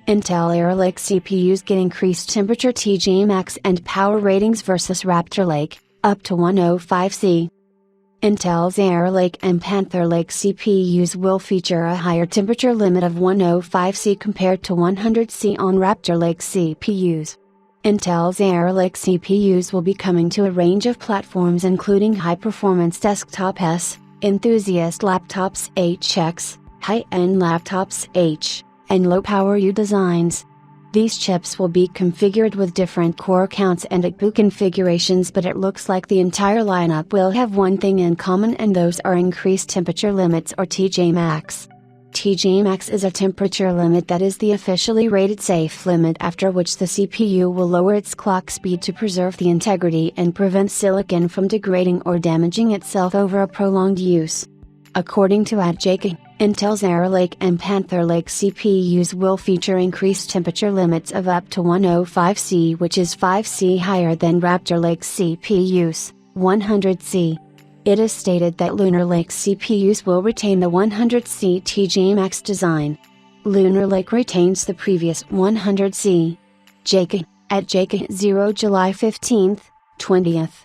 Intel Arrow Lake CPUs get increased temperature TJMax and power ratings versus Raptor Lake, up to 105C. Intel's Arrow Lake and Panther Lake CPUs will feature a higher temperature limit of 105C compared to 100C on Raptor Lake CPUs. Intel's Arrow Lake CPUs will be coming to a range of platforms including high-performance desktops, enthusiast laptops HX, high-end laptops H, and low-power U designs. These chips will be configured with different core counts and APU configurations, but it looks like the entire lineup will have one thing in common, and those are increased temperature limits or TJMax. TJMax is a temperature limit that is the officially rated safe limit after which the CPU will lower its clock speed to preserve the integrity and prevent silicon from degrading or damaging itself over a prolonged use. According to TJMax, Intel's Arrow Lake and Panther Lake CPUs will feature increased temperature limits of up to 105C, which is 5C higher than Raptor Lake CPUs, 100C. It is stated that Lunar Lake CPUs will retain the 100C TJMax design. Lunar Lake retains the previous 100C. TJMax 0 July 15th, 20th.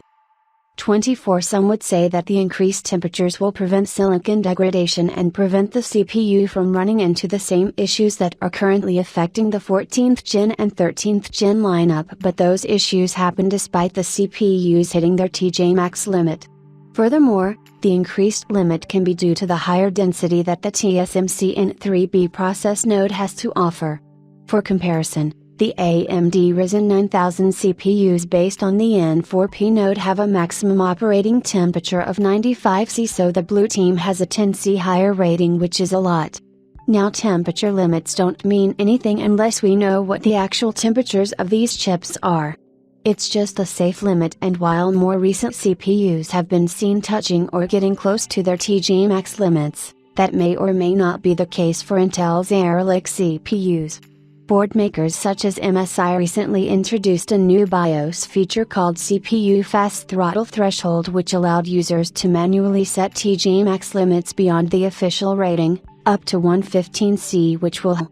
24. Some would say that the increased temperatures will prevent silicon degradation and prevent the CPU from running into the same issues that are currently affecting the 14th gen and 13th gen lineup, but those issues happen despite the CPUs hitting their TJMax limit. Furthermore, the increased limit can be due to the higher density that the TSMC N3B process node has to offer. For comparison, the AMD Ryzen 9000 CPUs based on the N4P node have a maximum operating temperature of 95C, so the blue team has a 10C higher rating, which is a lot. Now, temperature limits don't mean anything unless we know what the actual temperatures of these chips are. It's just a safe limit, and while more recent CPUs have been seen touching or getting close to their TJMax limits, that may or may not be the case for Intel's Arrow Lake CPUs. Board makers such as MSI recently introduced a new BIOS feature called CPU Fast Throttle Threshold, which allowed users to manually set TJMax limits beyond the official rating, up to 115C, which will help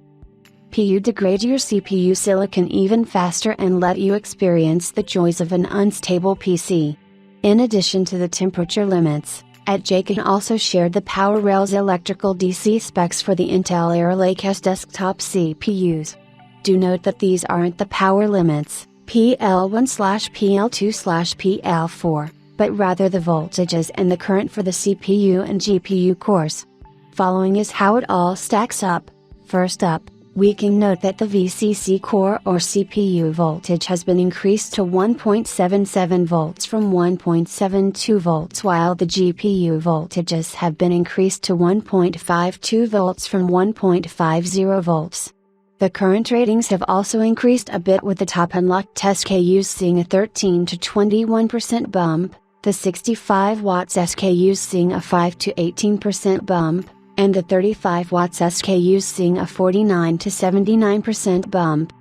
you degrade your CPU silicon even faster and let you experience the joys of an unstable PC. In addition to the temperature limits, TJMax also shared the power rails electrical DC specs for the Intel Arrow Lake S desktop CPUs. Do note that these aren't the power limits, PL1/PL2/PL4, but rather the voltages and the current for the CPU and GPU cores. Following is how it all stacks up. First up, we can note that the VCC core or CPU voltage has been increased to 1.77 volts from 1.72 volts, while the GPU voltages have been increased to 1.52 volts from 1.50 volts. The current ratings have also increased a bit, with the top unlocked SKUs seeing a 13 to 21% bump, the 65 watts SKUs seeing a 5 to 18% bump, and the 35 watts SKUs seeing a 49 to 79% bump.